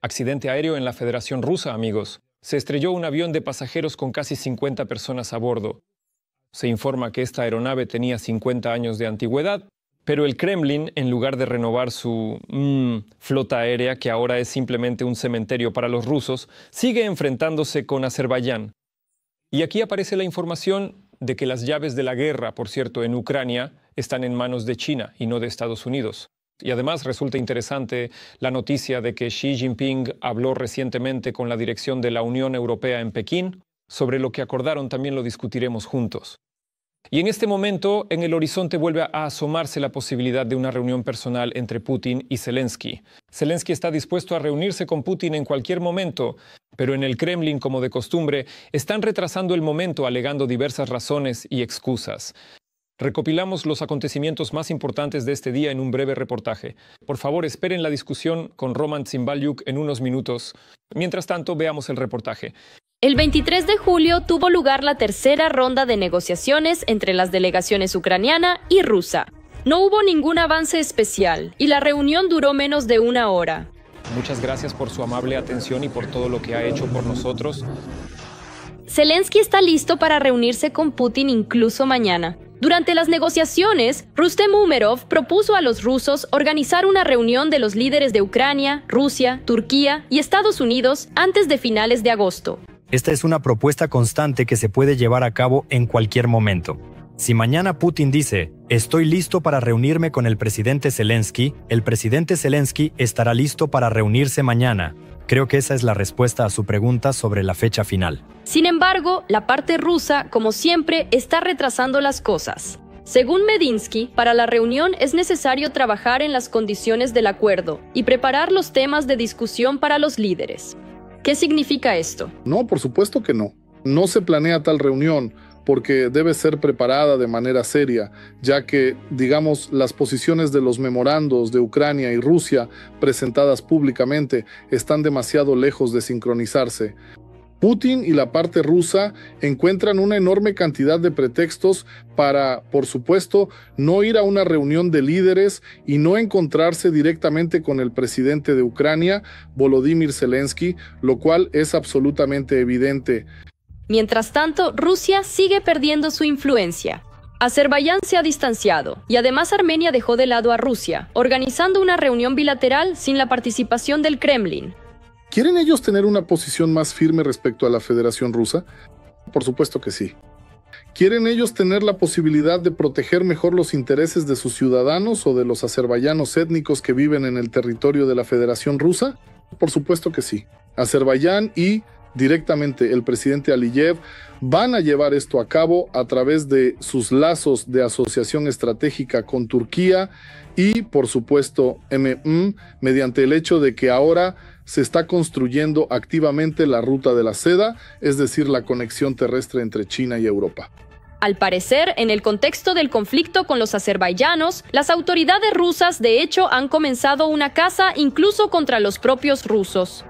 Accidente aéreo en la Federación Rusa, amigos. Se estrelló un avión de pasajeros con casi 50 personas a bordo. Se informa que esta aeronave tenía 50 años de antigüedad, pero el Kremlin, en lugar de renovar su flota aérea, que ahora es simplemente un cementerio para los rusos, sigue enfrentándose con Azerbaiyán. Y aquí aparece la información de que las llaves de la guerra, por cierto, en Ucrania, están en manos de China y no de Estados Unidos. Y además resulta interesante la noticia de que Xi Jinping habló recientemente con la dirección de la Unión Europea en Pekín. Sobre lo que acordaron también lo discutiremos juntos. Y en este momento, en el horizonte vuelve a asomarse la posibilidad de una reunión personal entre Putin y Zelensky. Zelensky está dispuesto a reunirse con Putin en cualquier momento, pero en el Kremlin, como de costumbre, están retrasando el momento alegando diversas razones y excusas. Recopilamos los acontecimientos más importantes de este día en un breve reportaje. Por favor, esperen la discusión con Roman Zimbalyuk en unos minutos. Mientras tanto, veamos el reportaje. El 23 de julio tuvo lugar la tercera ronda de negociaciones entre las delegaciones ucraniana y rusa. No hubo ningún avance especial y la reunión duró menos de una hora. Muchas gracias por su amable atención y por todo lo que ha hecho por nosotros. Zelensky está listo para reunirse con Putin incluso mañana. Durante las negociaciones, Rustem Umerov propuso a los rusos organizar una reunión de los líderes de Ucrania, Rusia, Turquía y Estados Unidos antes de finales de agosto. Esta es una propuesta constante que se puede llevar a cabo en cualquier momento. Si mañana Putin dice, estoy listo para reunirme con el presidente Zelensky estará listo para reunirse mañana. Creo que esa es la respuesta a su pregunta sobre la fecha final. Sin embargo, la parte rusa, como siempre, está retrasando las cosas. Según Medinsky, para la reunión es necesario trabajar en las condiciones del acuerdo y preparar los temas de discusión para los líderes. ¿Qué significa esto? No, por supuesto que no. No se planea tal reunión porque debe ser preparada de manera seria, ya que, digamos, las posiciones de los memorandos de Ucrania y Rusia presentadas públicamente están demasiado lejos de sincronizarse. Putin y la parte rusa encuentran una enorme cantidad de pretextos para, por supuesto, no ir a una reunión de líderes y no encontrarse directamente con el presidente de Ucrania, Volodymyr Zelensky, lo cual es absolutamente evidente. Mientras tanto, Rusia sigue perdiendo su influencia. Azerbaiyán se ha distanciado y además Armenia dejó de lado a Rusia, organizando una reunión bilateral sin la participación del Kremlin. ¿Quieren ellos tener una posición más firme respecto a la Federación Rusa? Por supuesto que sí. ¿Quieren ellos tener la posibilidad de proteger mejor los intereses de sus ciudadanos o de los azerbaiyanos étnicos que viven en el territorio de la Federación Rusa? Por supuesto que sí. Azerbaiyán y directamente el presidente Aliyev van a llevar esto a cabo a través de sus lazos de asociación estratégica con Turquía y, por supuesto, mediante el hecho de que ahora se está construyendo activamente la ruta de la seda, es decir, la conexión terrestre entre China y Europa. Al parecer, en el contexto del conflicto con los azerbaiyanos, las autoridades rusas de hecho han comenzado una caza incluso contra los propios rusos.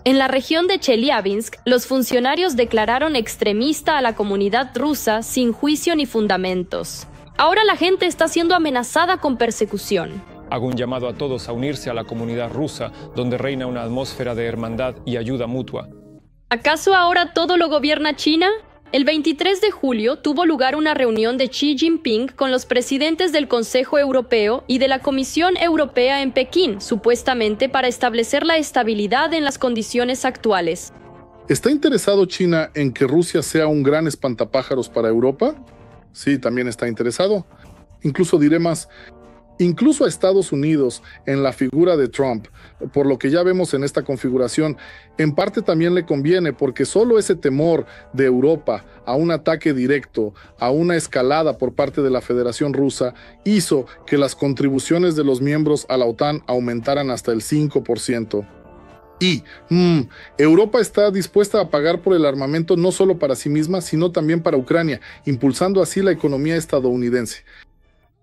En la región de Chelyabinsk, los funcionarios declararon extremista a la comunidad rusa sin juicio ni fundamentos. Ahora la gente está siendo amenazada con persecución. Hago un llamado a todos a unirse a la comunidad rusa, donde reina una atmósfera de hermandad y ayuda mutua. ¿Acaso ahora todo lo gobierna China? El 23 de julio tuvo lugar una reunión de Xi Jinping con los presidentes del Consejo Europeo y de la Comisión Europea en Pekín, supuestamente para establecer la estabilidad en las condiciones actuales. ¿Está interesado China en que Rusia sea un gran espantapájaros para Europa? Sí, también está interesado. Incluso diré más. Incluso a Estados Unidos, en la figura de Trump, por lo que ya vemos en esta configuración, en parte también le conviene porque solo ese temor de Europa a un ataque directo, a una escalada por parte de la Federación Rusa, hizo que las contribuciones de los miembros a la OTAN aumentaran hasta el 5%. Y Europa está dispuesta a pagar por el armamento no solo para sí misma, sino también para Ucrania, impulsando así la economía estadounidense.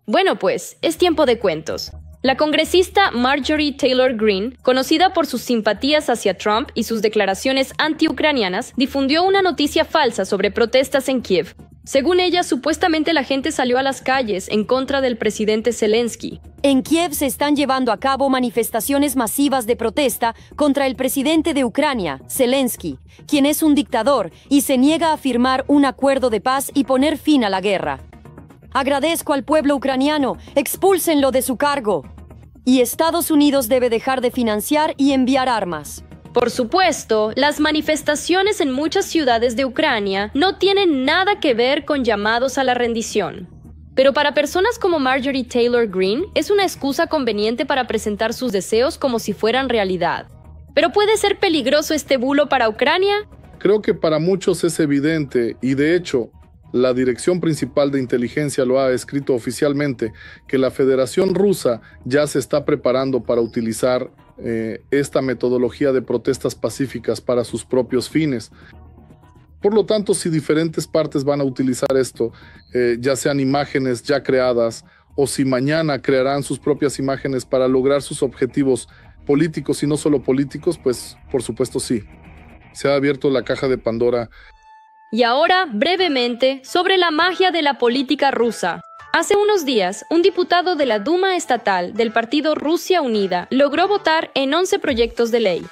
Bueno, pues, es tiempo de cuentos. La congresista Marjorie Taylor Greene, conocida por sus simpatías hacia Trump y sus declaraciones anti-ucranianas, difundió una noticia falsa sobre protestas en Kiev. Según ella, supuestamente la gente salió a las calles en contra del presidente Zelensky. En Kiev se están llevando a cabo manifestaciones masivas de protesta contra el presidente de Ucrania, Zelensky, quien es un dictador y se niega a firmar un acuerdo de paz y poner fin a la guerra. Agradezco al pueblo ucraniano, expúlsenlo de su cargo. Y Estados Unidos debe dejar de financiar y enviar armas. Por supuesto, las manifestaciones en muchas ciudades de Ucrania no tienen nada que ver con llamados a la rendición. Pero para personas como Marjorie Taylor Greene, es una excusa conveniente para presentar sus deseos como si fueran realidad. ¿Pero puede ser peligroso este bulo para Ucrania? Creo que para muchos es evidente, y de hecho, la Dirección Principal de Inteligencia lo ha escrito oficialmente, que la Federación Rusa ya se está preparando para utilizar esta metodología de protestas pacíficas para sus propios fines. Por lo tanto, si diferentes partes van a utilizar esto, ya sean imágenes ya creadas, o si mañana crearán sus propias imágenes para lograr sus objetivos políticos y no solo políticos, pues por supuesto sí. Se ha abierto la caja de Pandora. Y ahora, brevemente, sobre la magia de la política rusa. Hace unos días, un diputado de la Duma estatal del partido Rusia Unida logró votar en 11 proyectos de ley.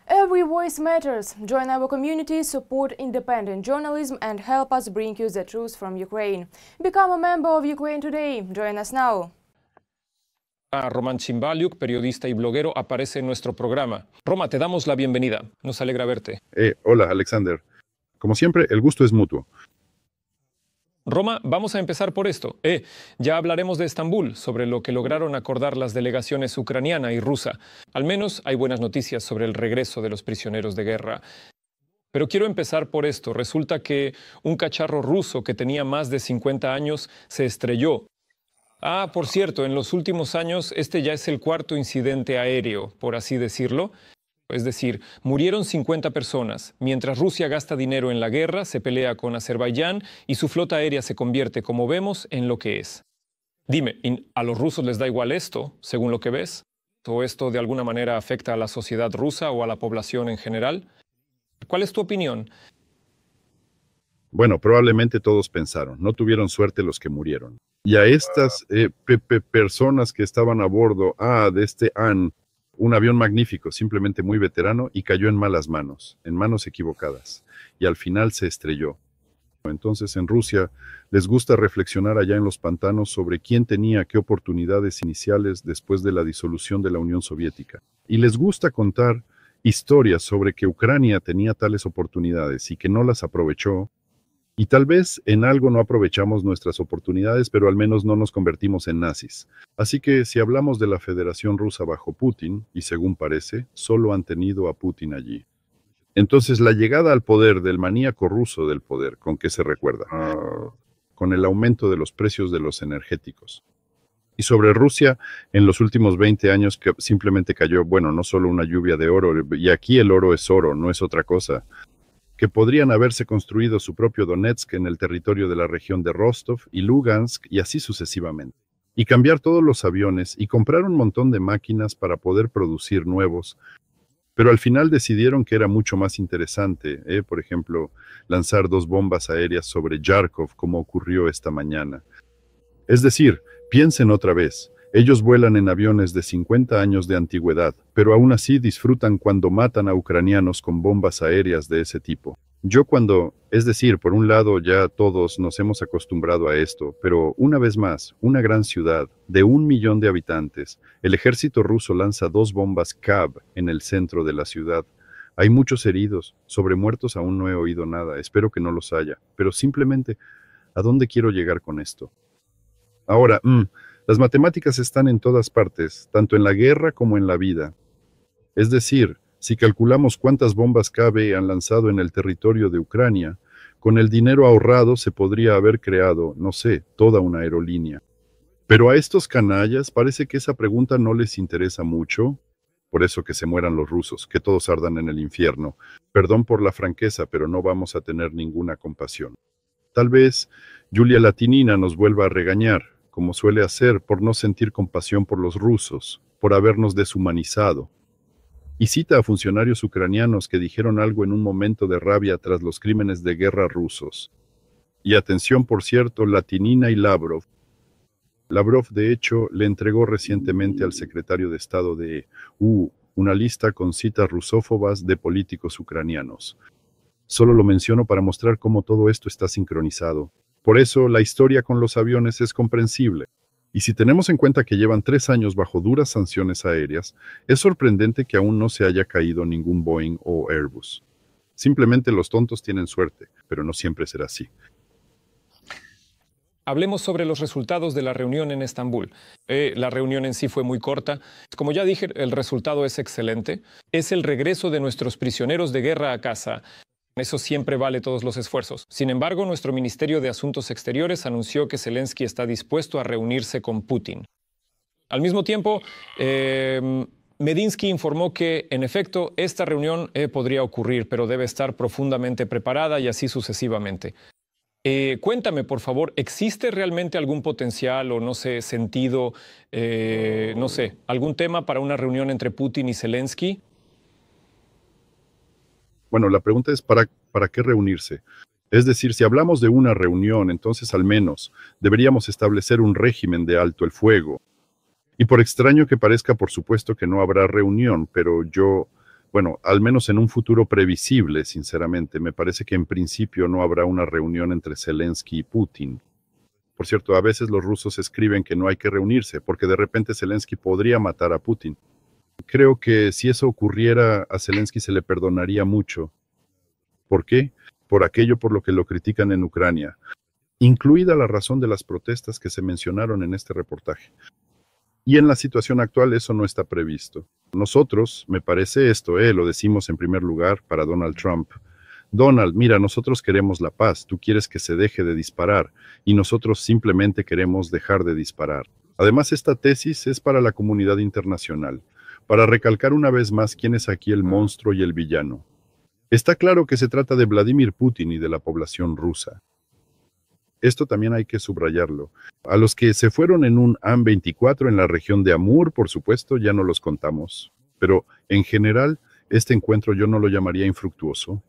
Every voice matters. Join our community, support independent journalism and help us bring you the truth from Ukraine. Become a member of Ukraine Today. Join us now. Roman Chimbaliuk, periodista y bloguero, aparece en nuestro programa. Roma, te damos la bienvenida. Nos alegra verte. Hola, Alexander. Como siempre, el gusto es mutuo. Roma, vamos a empezar por esto. Ya hablaremos de Estambul, sobre lo que lograron acordar las delegaciones ucraniana y rusa. Al menos hay buenas noticias sobre el regreso de los prisioneros de guerra. Pero quiero empezar por esto. Resulta que un cacharro ruso que tenía más de 50 años se estrelló. Por cierto, en los últimos años este ya es el cuarto incidente aéreo, por así decirlo. Es decir, murieron 50 personas. Mientras Rusia gasta dinero en la guerra, se pelea con Azerbaiyán y su flota aérea se convierte, como vemos, en lo que es. Dime, ¿a los rusos les da igual esto, según lo que ves? ¿O esto de alguna manera afecta a la sociedad rusa o a la población en general? ¿Cuál es tu opinión? Bueno, probablemente todos pensaron, no tuvieron suerte los que murieron. Y a estas personas que estaban a bordo de este un avión magnífico, simplemente muy veterano, y cayó en malas manos, en manos equivocadas, y al final se estrelló. Entonces en Rusia les gusta reflexionar allá en los pantanos sobre quién tenía qué oportunidades iniciales después de la disolución de la Unión Soviética. Y les gusta contar historias sobre que Ucrania tenía tales oportunidades y que no las aprovechó. Y tal vez en algo no aprovechamos nuestras oportunidades, pero al menos no nos convertimos en nazis. Así que si hablamos de la Federación Rusa bajo Putin, y según parece, solo han tenido a Putin allí. Entonces la llegada al poder del maníaco ruso del poder, ¿con qué se recuerda? Con el aumento de los precios de los energéticos. Y sobre Rusia, en los últimos 20 años que simplemente cayó, bueno, no solo una lluvia de oro, y aquí el oro es oro, no es otra cosa, que podrían haberse construido su propio Donetsk en el territorio de la región de Rostov y Lugansk y así sucesivamente. Y cambiar todos los aviones y comprar un montón de máquinas para poder producir nuevos. Pero al final decidieron que era mucho más interesante, por ejemplo, lanzar 2 bombas aéreas sobre Yarkov como ocurrió esta mañana. Es decir, piensen otra vez. Ellos vuelan en aviones de 50 años de antigüedad, pero aún así disfrutan cuando matan a ucranianos con bombas aéreas de ese tipo. Es decir, por un lado ya todos nos hemos acostumbrado a esto, pero una vez más, una gran ciudad de 1 millón de habitantes, el ejército ruso lanza 2 bombas KAB en el centro de la ciudad. Hay muchos heridos, sobre muertos aún no he oído nada, espero que no los haya, pero simplemente, ¿a dónde quiero llegar con esto? Ahora, las matemáticas están en todas partes, tanto en la guerra como en la vida. Es decir, si calculamos cuántas bombas KAB han lanzado en el territorio de Ucrania, con el dinero ahorrado se podría haber creado, no sé, toda una aerolínea. Pero a estos canallas parece que esa pregunta no les interesa mucho. Por eso que se mueran los rusos, que todos ardan en el infierno. Perdón por la franqueza, pero no vamos a tener ninguna compasión. Tal vez Yulia Latinina nos vuelva a regañar, como suele hacer, por no sentir compasión por los rusos, por habernos deshumanizado. Y cita a funcionarios ucranianos que dijeron algo en un momento de rabia tras los crímenes de guerra rusos. Y atención, por cierto, Latinina y Lavrov. Lavrov, de hecho, le entregó recientemente al secretario de Estado de una lista con citas rusófobas de políticos ucranianos. Solo lo menciono para mostrar cómo todo esto está sincronizado. Por eso, la historia con los aviones es comprensible. Y si tenemos en cuenta que llevan 3 años bajo duras sanciones aéreas, es sorprendente que aún no se haya caído ningún Boeing o Airbus. Simplemente los tontos tienen suerte, pero no siempre será así. Hablemos sobre los resultados de la reunión en Estambul. La reunión en sí fue muy corta. Como ya dije, el resultado es excelente. Es el regreso de nuestros prisioneros de guerra a casa. Eso siempre vale todos los esfuerzos. Sin embargo, nuestro Ministerio de Asuntos Exteriores anunció que Zelensky está dispuesto a reunirse con Putin. Al mismo tiempo, Medinsky informó que, en efecto, esta reunión podría ocurrir, pero debe estar profundamente preparada y así sucesivamente. Cuéntame, por favor, ¿existe realmente algún potencial o, no sé, sentido, no sé, algún tema para una reunión entre Putin y Zelensky? Bueno, la pregunta es ¿para qué reunirse? Es decir, si hablamos de una reunión, entonces al menos deberíamos establecer un régimen de alto el fuego. Y por extraño que parezca, por supuesto que no habrá reunión, pero al menos en un futuro previsible, sinceramente, me parece que en principio no habrá una reunión entre Zelensky y Putin. Por cierto, a veces los rusos escriben que no hay que reunirse, porque de repente Zelensky podría matar a Putin. Creo que si eso ocurriera, a Zelensky se le perdonaría mucho. ¿Por qué? Por aquello por lo que lo critican en Ucrania, incluida la razón de las protestas que se mencionaron en este reportaje. Y en la situación actual eso no está previsto. Nosotros, me parece esto, lo decimos en primer lugar para Donald Trump. Donald, mira, nosotros queremos la paz, tú quieres que se deje de disparar, y nosotros simplemente queremos dejar de disparar. Además, esta tesis es para la comunidad internacional, para recalcar una vez más quién es aquí el monstruo y el villano. Está claro que se trata de Vladimir Putin y de la población rusa. Esto también hay que subrayarlo. A los que se fueron en un An-24 en la región de Amur, por supuesto, ya no los contamos. Pero, en general, este encuentro yo no lo llamaría infructuoso.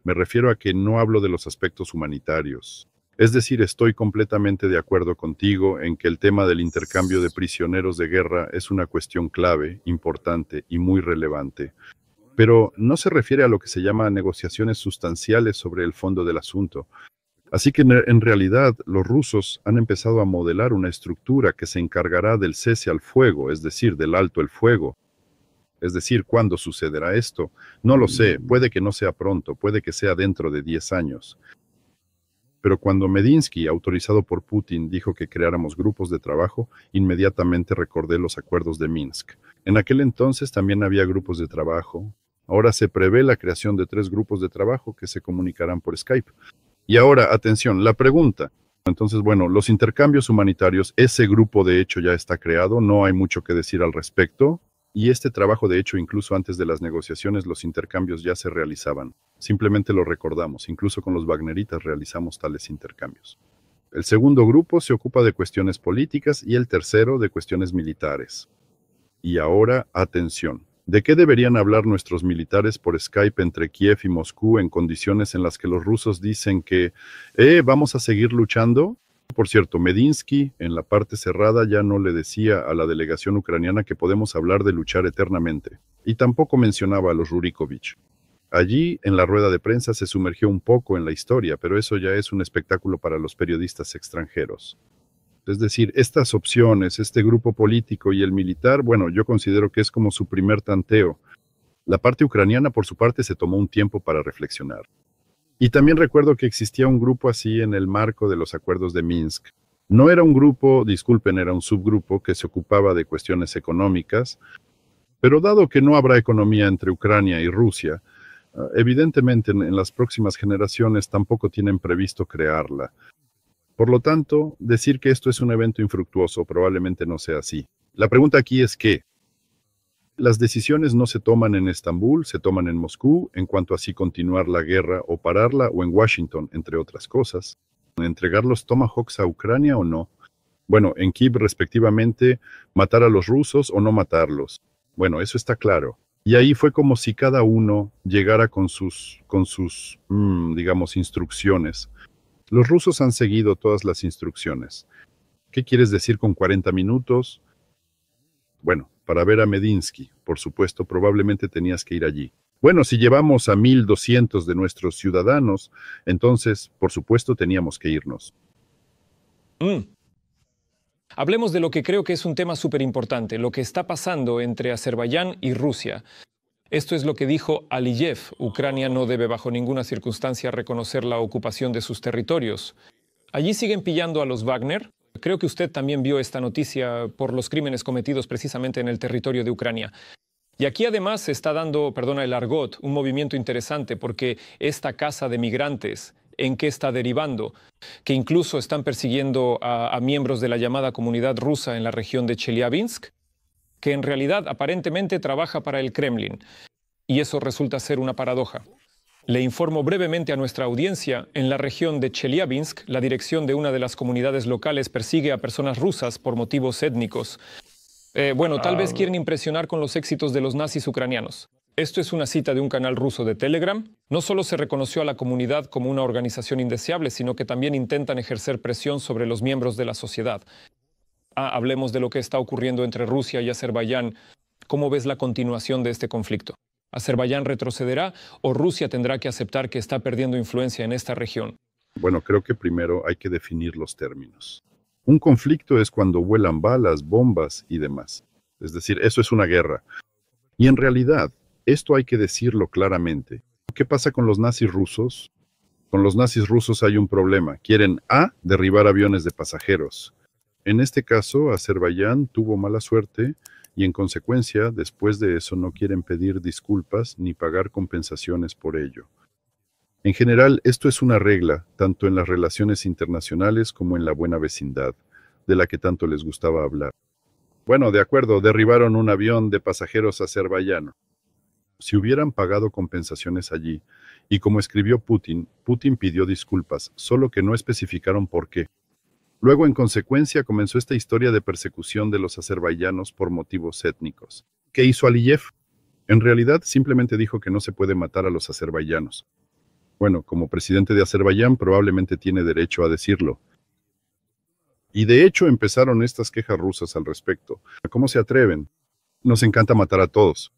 Me refiero a que no hablo de los aspectos humanitarios. Es decir, estoy completamente de acuerdo contigo en que el tema del intercambio de prisioneros de guerra es una cuestión clave, importante y muy relevante. Pero no se refiere a lo que se llama negociaciones sustanciales sobre el fondo del asunto. Así que en realidad los rusos han empezado a modelar una estructura que se encargará del cese al fuego, es decir, del alto el fuego. Es decir, ¿cuándo sucederá esto? No lo sé, puede que no sea pronto, puede que sea dentro de 10 años. Pero cuando Medinsky, autorizado por Putin, dijo que creáramos grupos de trabajo, inmediatamente recordé los acuerdos de Minsk. En aquel entonces también había grupos de trabajo. Ahora se prevé la creación de 3 grupos de trabajo que se comunicarán por Skype. Y ahora, atención, la pregunta. Entonces, los intercambios humanitarios, ese grupo de hecho ya está creado, no hay mucho que decir al respecto. Y este trabajo, de hecho, incluso antes de las negociaciones, los intercambios ya se realizaban. Simplemente lo recordamos, incluso con los wagneritas realizamos tales intercambios. El segundo grupo se ocupa de cuestiones políticas y el tercero de cuestiones militares. Y ahora, atención. ¿De qué deberían hablar nuestros militares por Skype entre Kiev y Moscú en condiciones en las que los rusos dicen que vamos a seguir luchando? Por cierto, Medinsky, en la parte cerrada, ya no le decía a la delegación ucraniana que podemos hablar de luchar eternamente. Y tampoco mencionaba a los Rurikovich. Allí, en la rueda de prensa, se sumergió un poco en la historia, pero eso ya es un espectáculo para los periodistas extranjeros. Es decir, estas opciones, este grupo político y el militar, yo considero que es como su primer tanteo. La parte ucraniana, por su parte, se tomó un tiempo para reflexionar. Y también recuerdo que existía un grupo así en el marco de los acuerdos de Minsk. No era un grupo, disculpen, era un subgrupo que se ocupaba de cuestiones económicas, pero dado que no habrá economía entre Ucrania y Rusia, evidentemente en las próximas generaciones tampoco tienen previsto crearla. Por lo tanto, decir que esto es un evento infructuoso probablemente no sea así. La pregunta aquí es que las decisiones no se toman en Estambul, se toman en Moscú, en cuanto a si continuar la guerra o pararla, o en Washington, entre otras cosas. ¿Entregar los Tomahawks a Ucrania o no? En Kiev respectivamente, ¿matar a los rusos o no matarlos? Eso está claro. Y ahí fue como si cada uno llegara con sus digamos, instrucciones. Los rusos han seguido todas las instrucciones. ¿Qué quieres decir con 40 minutos? Bueno, para ver a Medinsky, por supuesto, probablemente tenías que ir allí. Bueno, si llevamos a 1.200 de nuestros ciudadanos, entonces, por supuesto, teníamos que irnos. Hablemos de lo que creo que es un tema súper importante, lo que está pasando entre Azerbaiyán y Rusia. Esto es lo que dijo Aliyev. Ucrania no debe bajo ninguna circunstancia reconocer la ocupación de sus territorios. Allí siguen pillando a los Wagner. Creo que usted también vio esta noticia por los crímenes cometidos precisamente en el territorio de Ucrania. Y aquí además se está dando, perdona el argot, un movimiento interesante porque esta casa de migrantes, ¿en qué está derivando? Que incluso están persiguiendo a miembros de la llamada comunidad rusa en la región de Chelyabinsk, que en realidad aparentemente trabaja para el Kremlin. Y eso resulta ser una paradoja. Le informo brevemente a nuestra audiencia, en la región de Chelyabinsk, la dirección de una de las comunidades locales persigue a personas rusas por motivos étnicos. Tal vez quieren impresionar con los éxitos de los nazis ucranianos. Esto es una cita de un canal ruso de Telegram. No solo se reconoció a la comunidad como una organización indeseable, sino que también intentan ejercer presión sobre los miembros de la sociedad. Hablemos de lo que está ocurriendo entre Rusia y Azerbaiyán. ¿Cómo ves la continuación de este conflicto? ¿Azerbaiyán retrocederá o Rusia tendrá que aceptar que está perdiendo influencia en esta región? Bueno, creo que primero hay que definir los términos. Un conflicto es cuando vuelan balas, bombas y demás. Es decir, eso es una guerra. Y en realidad, esto hay que decirlo claramente. ¿Qué pasa con los nazis rusos? Con los nazis rusos hay un problema. Quieren derribar aviones de pasajeros. En este caso, Azerbaiyán tuvo mala suerte y en consecuencia, después de eso no quieren pedir disculpas ni pagar compensaciones por ello. En general, esto es una regla, tanto en las relaciones internacionales como en la buena vecindad, de la que tanto les gustaba hablar. Bueno, de acuerdo, derribaron un avión de pasajeros azerbaiyano. Si hubieran pagado compensaciones allí, y como escribió Putin, Putin pidió disculpas, solo que no especificaron por qué. Luego, en consecuencia, comenzó esta historia de persecución de los azerbaiyanos por motivos étnicos. ¿Qué hizo Aliyev? En realidad, simplemente dijo que no se puede matar a los azerbaiyanos. Bueno, como presidente de Azerbaiyán probablemente tiene derecho a decirlo. Y de hecho empezaron estas quejas rusas al respecto. ¿Cómo se atreven? Nos encanta matar a todos.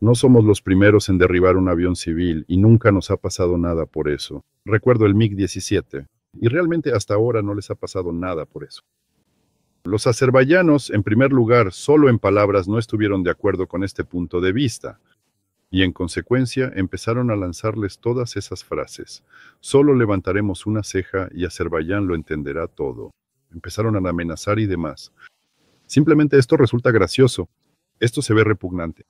No somos los primeros en derribar un avión civil y nunca nos ha pasado nada por eso. Recuerdo el MiG-17 y realmente hasta ahora no les ha pasado nada por eso. Los azerbaiyanos, en primer lugar, solo en palabras no estuvieron de acuerdo con este punto de vista. Y en consecuencia empezaron a lanzarles todas esas frases. Solo levantaremos una ceja y Azerbaiyán lo entenderá todo. Empezaron a amenazar y demás. Simplemente esto resulta gracioso. Esto se ve repugnante.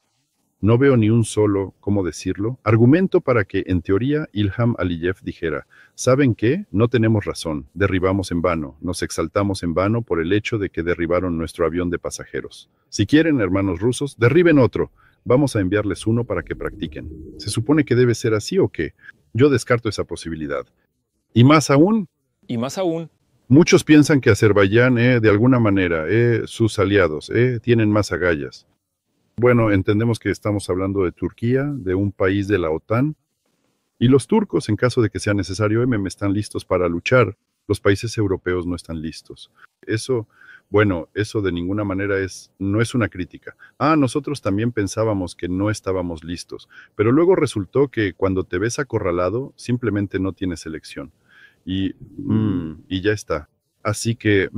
No veo ni un solo, ¿cómo decirlo?, argumento para que, en teoría, Ilham Aliyev dijera, ¿saben qué? No tenemos razón, derribamos en vano, nos exaltamos en vano por el hecho de que derribaron nuestro avión de pasajeros. Si quieren, hermanos rusos, derriben otro. Vamos a enviarles uno para que practiquen. ¿Se supone que debe ser así o qué? Yo descarto esa posibilidad. Y más aún, muchos piensan que Azerbaiyán, de alguna manera, sus aliados, tienen más agallas. Bueno, entendemos que estamos hablando de Turquía, de un país de la OTAN, y los turcos, en caso de que sea necesario, están listos para luchar. Los países europeos no están listos. Eso de ninguna manera no es una crítica. Nosotros también pensábamos que no estábamos listos, pero luego resultó que cuando te ves acorralado, simplemente no tienes elección. Y ya está. Así que,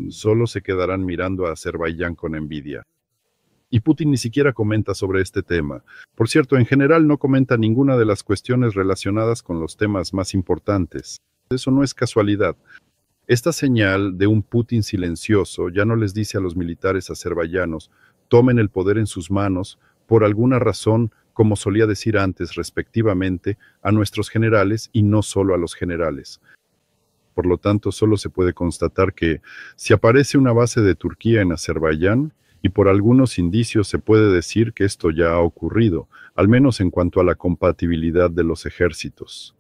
solo se quedarán mirando a Azerbaiyán con envidia. Y Putin ni siquiera comenta sobre este tema. Por cierto, en general no comenta ninguna de las cuestiones relacionadas con los temas más importantes. Eso no es casualidad. Esta señal de un Putin silencioso ya no les dice a los militares azerbaiyanos, tomen el poder en sus manos, por alguna razón, como solía decir antes respectivamente, a nuestros generales y no solo a los generales. Por lo tanto, solo se puede constatar que, si aparece una base de Turquía en Azerbaiyán, y por algunos indicios se puede decir que esto ya ha ocurrido, al menos en cuanto a la compatibilidad de los ejércitos.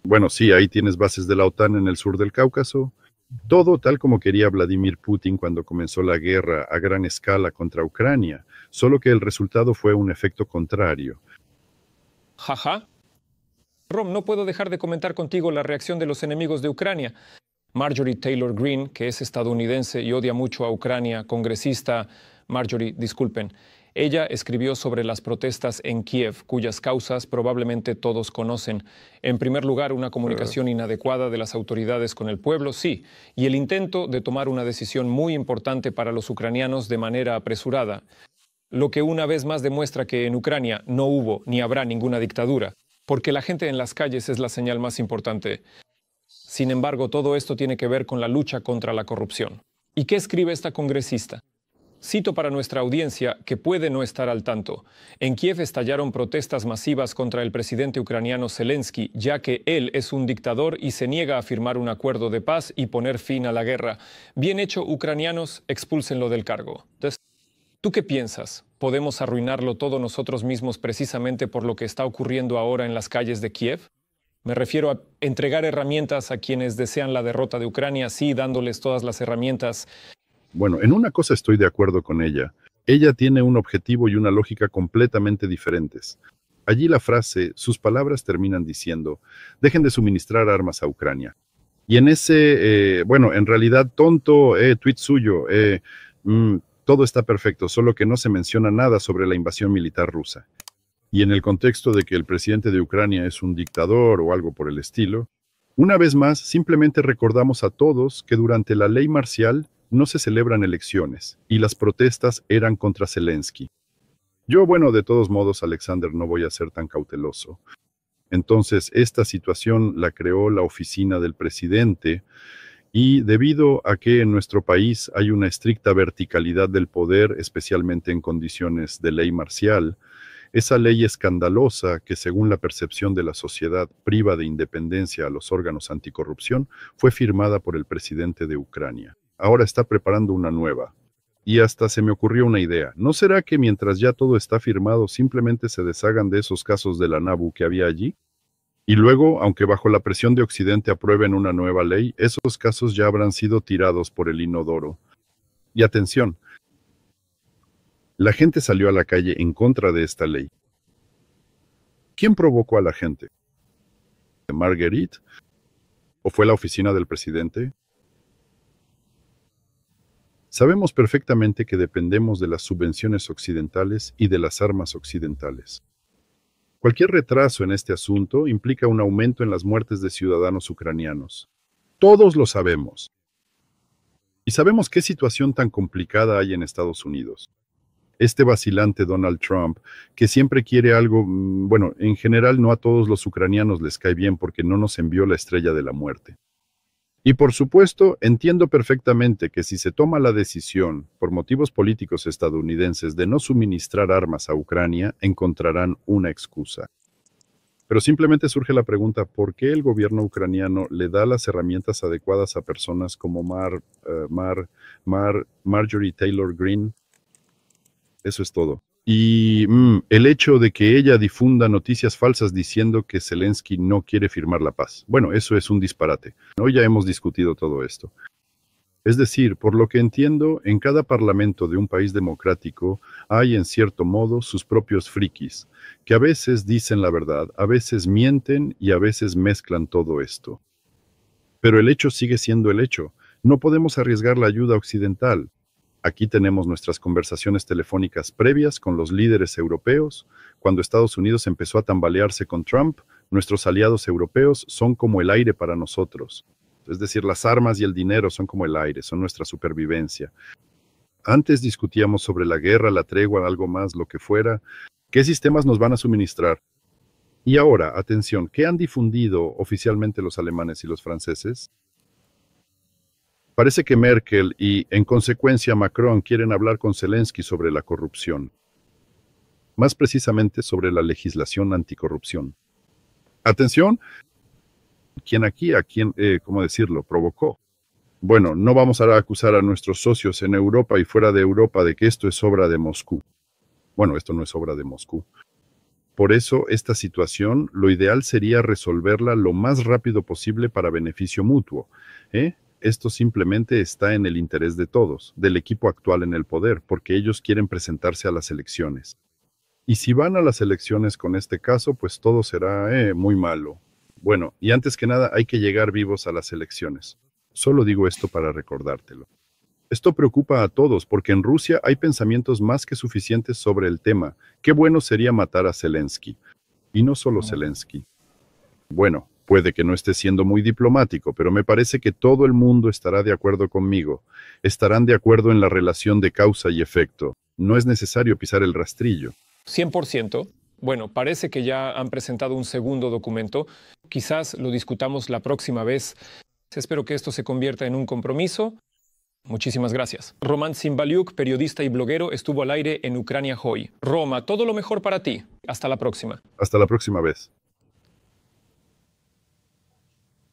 Bueno, sí, ahí tienes bases de la OTAN en el sur del Cáucaso. Todo tal como quería Vladimir Putin cuando comenzó la guerra a gran escala contra Ucrania, solo que el resultado fue un efecto contrario. Jaja. Rom, no puedo dejar de comentar contigo la reacción de los enemigos de Ucrania. Marjorie Taylor Greene, que es estadounidense y odia mucho a Ucrania, congresista Marjorie, disculpen. Ella escribió sobre las protestas en Kiev, cuyas causas probablemente todos conocen. En primer lugar, una comunicación inadecuada de las autoridades con el pueblo, sí, y el intento de tomar una decisión muy importante para los ucranianos de manera apresurada, lo que una vez más demuestra que en Ucrania no hubo ni habrá ninguna dictadura, porque la gente en las calles es la señal más importante. Sin embargo, todo esto tiene que ver con la lucha contra la corrupción. ¿Y qué escribe esta congresista? Cito para nuestra audiencia, que puede no estar al tanto. En Kiev estallaron protestas masivas contra el presidente ucraniano Zelensky, ya que él es un dictador y se niega a firmar un acuerdo de paz y poner fin a la guerra. Bien hecho, ucranianos, expúlsenlo del cargo. ¿Tú qué piensas? ¿Podemos arruinarlo todo nosotros mismos precisamente por lo que está ocurriendo ahora en las calles de Kiev? Me refiero a entregar herramientas a quienes desean la derrota de Ucrania, sí, dándoles todas las herramientas. Bueno, en una cosa estoy de acuerdo con ella. Ella tiene un objetivo y una lógica completamente diferentes. Allí la frase, sus palabras terminan diciendo, dejen de suministrar armas a Ucrania. Y en ese, en realidad tonto tuit suyo, todo está perfecto, solo que no se menciona nada sobre la invasión militar rusa. Y en el contexto de que el presidente de Ucrania es un dictador o algo por el estilo, una vez más simplemente recordamos a todos que durante la ley marcial no se celebran elecciones y las protestas eran contra Zelensky. Yo, de todos modos, Alexander, no voy a ser tan cauteloso. Entonces, esta situación la creó la oficina del presidente y debido a que en nuestro país hay una estricta verticalidad del poder, especialmente en condiciones de ley marcial, esa ley escandalosa que, según la percepción de la sociedad, priva de independencia a los órganos anticorrupción, fue firmada por el presidente de Ucrania. Ahora está preparando una nueva. Y hasta se me ocurrió una idea. ¿No será que mientras ya todo está firmado, simplemente se deshagan de esos casos de la NABU que había allí? Y luego, aunque bajo la presión de Occidente aprueben una nueva ley, esos casos ya habrán sido tirados por el inodoro. Y atención, la gente salió a la calle en contra de esta ley. ¿Quién provocó a la gente? ¿Marguerite? ¿O fue la oficina del presidente? Sabemos perfectamente que dependemos de las subvenciones occidentales y de las armas occidentales. Cualquier retraso en este asunto implica un aumento en las muertes de ciudadanos ucranianos. Todos lo sabemos. Y sabemos qué situación tan complicada hay en Estados Unidos. Este vacilante Donald Trump, que siempre quiere algo, en general no a todos los ucranianos les cae bien porque no nos envió la estrella de la muerte. Y por supuesto, entiendo perfectamente que si se toma la decisión, por motivos políticos estadounidenses, de no suministrar armas a Ucrania, encontrarán una excusa. Pero simplemente surge la pregunta, ¿por qué el gobierno ucraniano le da las herramientas adecuadas a personas como Marjorie Taylor Greene? Eso es todo. Y el hecho de que ella difunda noticias falsas diciendo que Zelensky no quiere firmar la paz. Eso es un disparate. ¿No? Ya hemos discutido todo esto. Es decir, por lo que entiendo, en cada parlamento de un país democrático hay en cierto modo sus propios frikis, que a veces dicen la verdad, a veces mienten y a veces mezclan todo esto. Pero el hecho sigue siendo el hecho. No podemos arriesgar la ayuda occidental. Aquí tenemos nuestras conversaciones telefónicas previas con los líderes europeos. Cuando Estados Unidos empezó a tambalearse con Trump, nuestros aliados europeos son como el aire para nosotros. Es decir, las armas y el dinero son como el aire, son nuestra supervivencia. Antes discutíamos sobre la guerra, la tregua, algo más, lo que fuera. ¿Qué sistemas nos van a suministrar? Y ahora, atención, ¿qué han difundido oficialmente los alemanes y los franceses? Parece que Merkel y, en consecuencia, Macron quieren hablar con Zelensky sobre la corrupción. Más precisamente sobre la legislación anticorrupción. Atención, provocó. No vamos a acusar a nuestros socios en Europa y fuera de Europa de que esto es obra de Moscú. Esto no es obra de Moscú. Por eso, esta situación, lo ideal sería resolverla lo más rápido posible para beneficio mutuo, Esto simplemente está en el interés de todos, del equipo actual en el poder, porque ellos quieren presentarse a las elecciones. Y si van a las elecciones con este caso, pues todo será muy malo. Bueno, y antes que nada hay que llegar vivos a las elecciones. Solo digo esto para recordártelo. Esto preocupa a todos porque en Rusia hay pensamientos más que suficientes sobre el tema. Qué bueno sería matar a Zelensky. Y no solo Zelensky. Bueno, puede que no esté siendo muy diplomático, pero me parece que todo el mundo estará de acuerdo conmigo. Estarán de acuerdo en la relación de causa y efecto. No es necesario pisar el rastrillo. 100%. Bueno, parece que ya han presentado un segundo documento. Quizás lo discutamos la próxima vez. Espero que esto se convierta en un compromiso. Muchísimas gracias. Roman Simbaliuk, periodista y bloguero, estuvo al aire en Ucrania Hoy. Roma, todo lo mejor para ti. Hasta la próxima. Hasta la próxima vez.